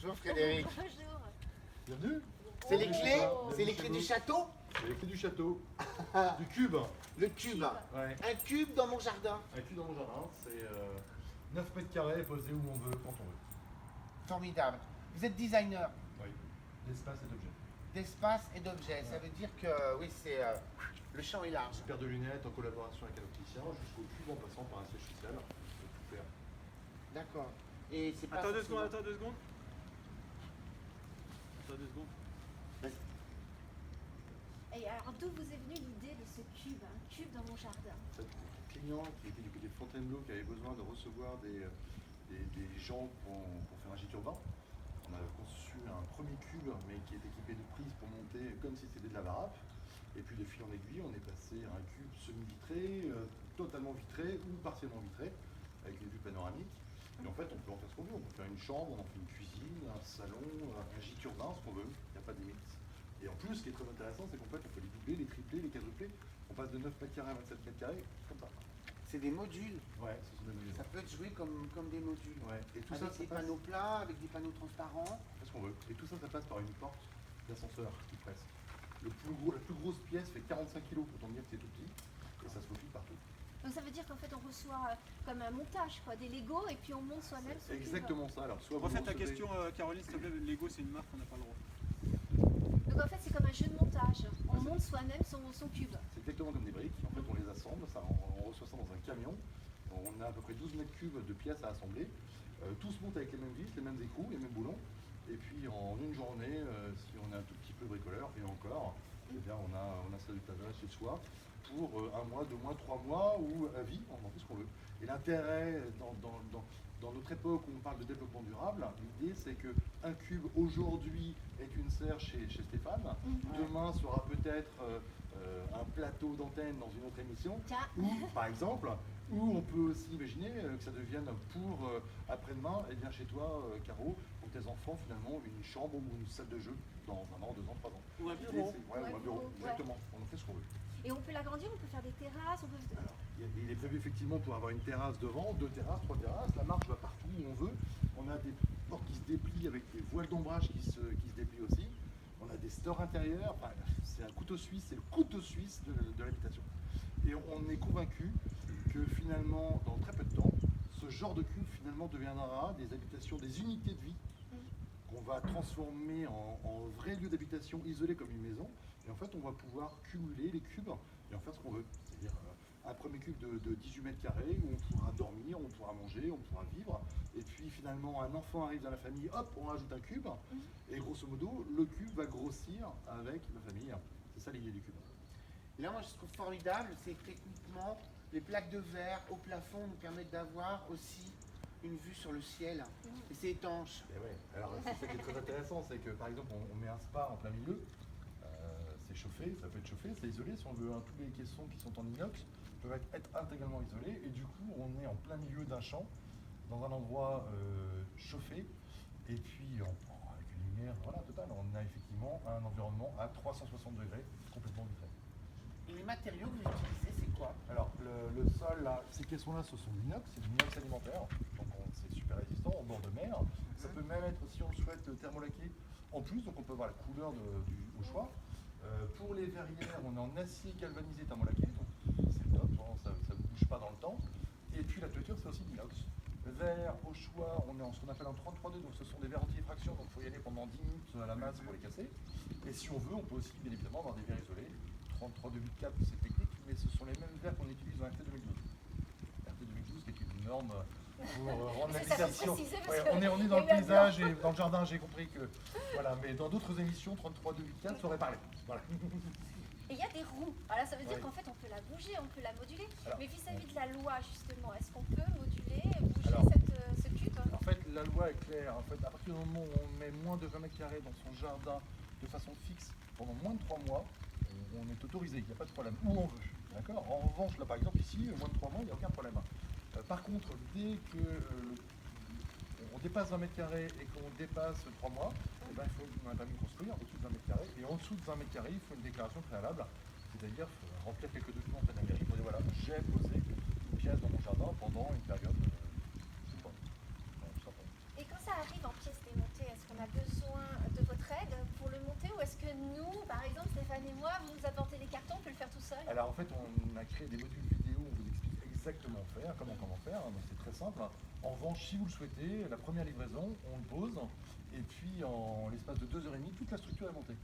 Bonjour Frédéric. Bonjour. Bienvenue. C'est les clés Bienvenue C'est les chez clés vous. du château C'est les clés du château. Du cube. Le cube. Ouais. Un cube dans mon jardin. Un cube dans mon jardin, c'est 9 mètres carrés posé où on veut, quand on veut. Formidable. Vous êtes designer Oui. L'espace et d'objets. d'espace et d'objets. Ça veut dire que oui, c'est le champ est large. Une paire de lunettes en collaboration avec un opticien, jusqu'au cube en passant par un siège social. On peut tout faire. D'accord. Et c'est pas Attends 2 forcément- secondes, attends 2 secondes. Attends 2 secondes. Et alors, d'où vous est venue l'idée de ce cube, un cube dans mon jardin? C'est un client qui était du côté de Fontainebleau qui avait besoin de recevoir des gens pour faire un gîte urbain. On a conçu un premier cube, mais qui est équipé de prises pour monter comme si c'était de la barappe. Et puis de fil en aiguille, on est passé à un cube semi-vitré, totalement vitré ou partiellement vitré, avec une vue panoramique. Et en fait, on peut en faire ce qu'on veut. On peut faire une chambre, on en fait une cuisine, un salon, un gîte urbain, ce qu'on veut. Il n'y a pas de limite. Et en plus, ce qui est très intéressant, c'est qu'en fait, on peut les doubler, les tripler, les quadrupler. On passe de 9 mètres carrés à 27 mètres carrés, comme ça. C'est des modules. Ouais, ce sont des modules. Ça peut être joué comme des modules. Ouais. Et tout Avec ça, des passe. panneaux plats, avec des panneaux transparents. On fait ce qu'on veut. Et tout ça, ça passe par une porte d'ascenseur qui presse. La plus grosse pièce fait 45 kg pour ton dire que c'est tout petit. Et ça se faufile partout. Donc ça veut dire qu'en fait on reçoit comme un montage, quoi, des Legos et puis on monte soi-même son C'est cube. exactement ça. Alors, soit vous Refais ta recevez- question, Caroline, s'il te plaît. Lego, c'est une marque, on n'a pas le droit. Donc en fait c'est comme un jeu de montage. On Ouais, c'est- monte soi-même son cube. C'est exactement comme des briques. En fait, on les assemble. Ça, on reçoit ça dans un camion. On a à peu près 12 mètres cubes de pièces à assembler. Tout se monte avec les mêmes vis, les mêmes écrous, les mêmes boulons. Et puis en une journée, si on est un tout petit peu bricoleur, et encore, eh bien, on a ça d'étalage chez soi pour 1 mois, 2 mois, 3 mois ou à vie, on en fait ce qu'on veut. Et l'intérêt dans notre époque où on parle de développement durable, l'idée c'est qu'un cube aujourd'hui est une serre chez Stéphane, demain sera peut-être un plateau d'antenne dans une autre émission, Tiens, ou par exemple, ou on peut aussi imaginer que ça devienne pour après-demain, et bien chez toi, Caro, pour tes enfants finalement, une chambre ou une salle de jeu dans 1 an, 2 ans, 3 ans. Ou un L'idée, bureau. c'est- Ouais, ou un bureau, ouais. exactement, on en fait ce qu'on veut. et on peut l'agrandir, on peut faire des terrasses, on peut... Alors, il est prévu effectivement pour avoir une terrasse devant, 2 terrasses, 3 terrasses, la marche va partout où on veut. On a des portes qui se déplient avec des voiles d'ombrage qui se déplient aussi. On a des stores intérieurs, enfin, c'est un couteau suisse, c'est le couteau suisse de l'habitation. Et on est convaincu que finalement, dans très peu de temps, ce genre de cube finalement deviendra des habitations, des unités de vie qu'on va transformer en vrai lieu d'habitation isolé comme une maison. Et en fait, on va pouvoir cumuler les cubes et en faire ce qu'on veut. C'est-à-dire un premier cube de 18 mètres carrés où on pourra dormir, on pourra manger, on pourra vivre. Et puis finalement, un enfant arrive dans la famille, hop, on rajoute un cube. Et grosso modo, le cube va grossir avec la famille. C'est ça l'idée du cube. Là, moi, je trouve formidable, c'est que techniquement, les plaques de verre au plafond nous permettent d'avoir aussi une vue sur le ciel. Et c'est étanche. Et ouais. Alors c'est ça qui est très intéressant, c'est que par exemple, on met un spa en plein milieu. C'est chauffé, ça peut être chauffé, c'est isolé. Si on veut, tous les caissons qui sont en inox peuvent être intégralement isolés. Et du coup, on est en plein milieu d'un champ, dans un endroit chauffé. Et puis, avec une lumière voilà, totale, on a effectivement un environnement à 360 degrés, complètement vitré. Et les matériaux que vous utilisez, c'est quoi? Alors, le sol, là, ces caissons-là, ce sont l'inox, c'est de l'inox alimentaire, donc c'est super résistant, en bord de mer. Ça peut même être, si on le souhaite, thermolaqué en plus, donc on peut voir la couleur au choix. Pour les verrières, on est en acier galvanisé thermolaqué, donc c'est top, hein, ça ne bouge pas dans le temps. Et puis la toiture, c'est aussi de l'inox. Verre, au choix, on est en ce qu'on appelle en 33,2, donc ce sont des verres anti-effraction, donc il faut y aller pendant 10 minutes à la masse pour les casser. Et si on veut, on peut aussi, bien évidemment, avoir des verres isolés. 33,2,4, c'est technique, mais ce sont les mêmes verres qu'on utilise dans RT 2012. RT 2012 qui est une norme pour rendre C'est ça, l'habitation. faut préciser, parce Ouais, que on est il y dans a le eu un paysage et dans le jardin, j'ai compris que. Voilà, mais dans d'autres émissions, 33,2,4, ça aurait parlé. Voilà. Et il y a des roues. Alors ça veut dire Oui. qu'en fait on peut la bouger, on peut la moduler. Alors, Mais vis-à-vis de la loi justement, est-ce qu'on peut moduler, bouger Alors, ce cube? En fait, la loi est claire. En fait, à partir du moment où on met moins de 20 mètres carrés dans son jardin de façon fixe pendant moins de 3 mois, on est autorisé, il n'y a pas de problème, où on veut. D'accord. En revanche, là par exemple, ici, moins de 3 mois, il n'y a aucun problème. Par contre, dès que on dépasse 20 mètres carrés et qu'on dépasse 3 mois, eh ben, il faut un permis de construire au-dessus de 20 mètres carrés. Et en dessous de 20 mètres carrés, il faut une déclaration préalable. C'est-à-dire remplir quelques documents auprès de la mairie pour dire voilà, j'ai posé une pièce dans mon jardin pendant une période. Je sais pas. Voilà, tout simplement. Et quand ça arrive en pièces démontées, est-ce qu'on a Stéphane et moi, vous nous apportez les cartons, on peut le faire tout seul. Alors en fait, on a créé des modules vidéo où on vous explique exactement faire, comment faire, donc c'est très simple. En revanche, si vous le souhaitez, la première livraison, on le pose, et puis en l'espace de 2h30, toute la structure est montée.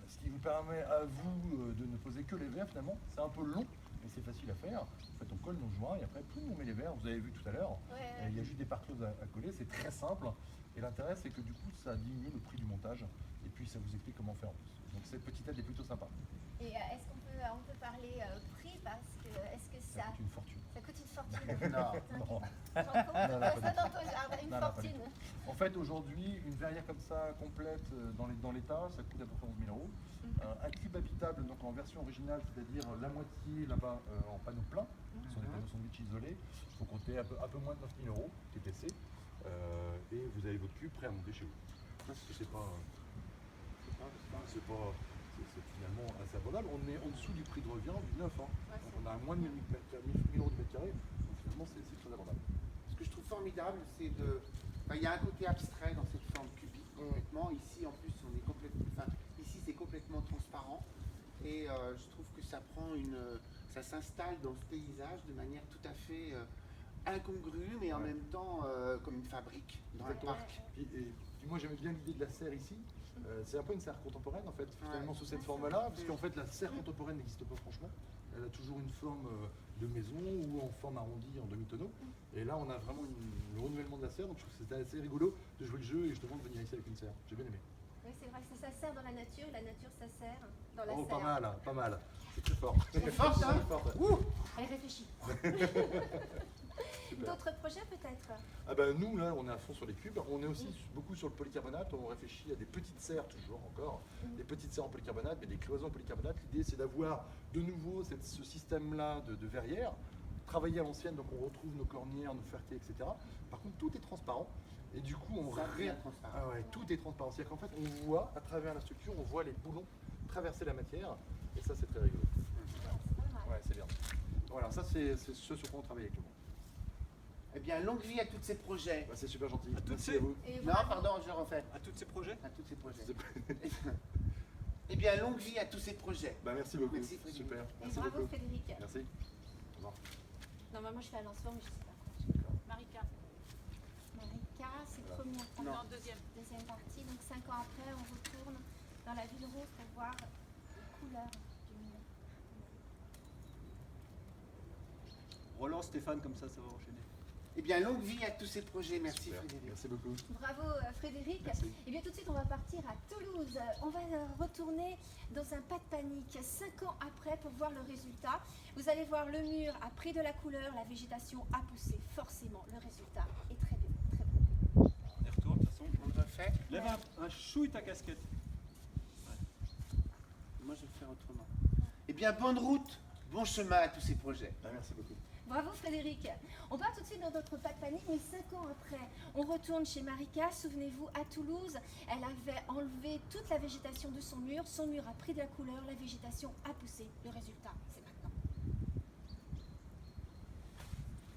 Ce qui vous permet à vous de ne poser que les verres finalement, c'est un peu long, mais c'est facile à faire. En fait, on colle nos joints et après, on met les verres, vous avez vu tout à l'heure. Ouais. Il y a juste des parcloses à coller, c'est très simple. Et l'intérêt, c'est que du coup, ça diminue le prix du montage, et puis ça vous explique comment faire en plus. Donc cette petite aide est plutôt sympa. Et est-ce qu'on peut parler prix parce que est-ce que Ça ça coûte une fortune. ça coûte une fortune? Non. Non. J'en compte Non, pas ça du dans ton jardin, une Non, pas du fortune. En fait, aujourd'hui, une verrière comme ça, complète, dans l'état, ça coûte à peu près 11 000 euros. Un cube habitable, donc en version originale, c'est-à-dire la moitié là-bas en panneau plein, ce sont des panneaux sandwich isolés, il faut compter un peu moins de 9 000 euros TTC, et vous avez votre cube prêt à monter chez vous. C'est finalement assez abordable. On est en dessous du prix de revient du neuf. Donc on a moins de 1 000 euros du mètre carré, donc finalement c'est très abordable. Ce que je trouve formidable, c'est de. Il y a un côté abstrait dans cette forme cubique complètement. Ici, en plus, on est complètement. Ici, c'est complètement transparent. Et je trouve que ça prend ça s'installe dans ce paysage de manière tout à fait incongrue, mais en même temps comme une fabrique dans le parc. Et puis moi j'aimais bien l'idée de la serre ici. C'est un peu une serre contemporaine en fait, finalement sous cette forme-là, parce qu'en fait la serre contemporaine n'existe pas franchement. Elle a toujours une forme de maison ou en forme arrondie en demi-tonneau. Et là on a vraiment le renouvellement de la serre, donc je trouve que c'était assez rigolo de jouer le jeu et justement de venir ici avec une serre. J'ai bien aimé. Oui, c'est vrai que ça sert dans la nature, et la nature ça sert dans la Oh, serre. pas mal, hein, pas mal. C'est très fort. C'est fort, ça. C'est fort, ça. Elle réfléchit. Super. D'autres projets peut-être? Ah ben nous là on est à fond sur les cubes, on est aussi beaucoup sur le polycarbonate, on réfléchit à des petites serres toujours encore, des petites serres en polycarbonate, mais des cloisons en polycarbonate. L'idée c'est d'avoir de nouveau ce système là de verrière, travailler à l'ancienne, donc on retrouve nos cornières, nos fertiers, etc. Par contre tout est transparent et du coup on Ça devient transparent. Ah ouais, tout est transparent, c'est-à-dire qu'en fait on voit à travers la structure, on voit les boulons traverser la matière et ça c'est très rigolo. C'est pas mal. Ouais c'est bien. Voilà, ça c'est ce sur quoi on travaille avec le monde. Eh bien, longue vie à tous ces projets. Bah, c'est super gentil. À toutes Merci ces- à vous. Et Non, bravo. pardon, je refais. À tous ces projets. À tous ces projets. C'est- Eh bien, longue vie à tous ces projets. Bah, merci beaucoup. Merci, Frédéric. Super. Et Merci bravo beaucoup. Frédéric. Merci. Au revoir. Normalement je fais un lancement mais je sais pas quoi. Marika. Marika, c'est Voilà. première partie. Non. Non, deuxième. Deuxième partie, donc 5 ans après, on retourne dans la ville rose pour voir les couleurs du milieu. Relance Stéphane, comme ça va enchaîner. Eh bien, longue vie à tous ces projets. Merci, Super. Frédéric. Merci beaucoup. Bravo Frédéric. Merci. Et bien tout de suite, on va partir à Toulouse. On va retourner dans un pas de panique 5 ans après pour voir le résultat. Vous allez voir, le mur a pris de la couleur, la végétation a poussé. Forcément, le résultat est très bien, très beau. On y retourne de toute façon. On le refait. Lève un chouille ta casquette. Moi, je vais le faire autrement. Eh bien, bonne route, bon chemin à tous ces projets. Ah, merci beaucoup. Bravo Frédéric. On part tout de suite dans notre pas de panique, mais 5 ans après, on retourne chez Marika. Souvenez-vous, à Toulouse, elle avait enlevé toute la végétation de son mur. Son mur a pris de la couleur, la végétation a poussé. Le résultat, c'est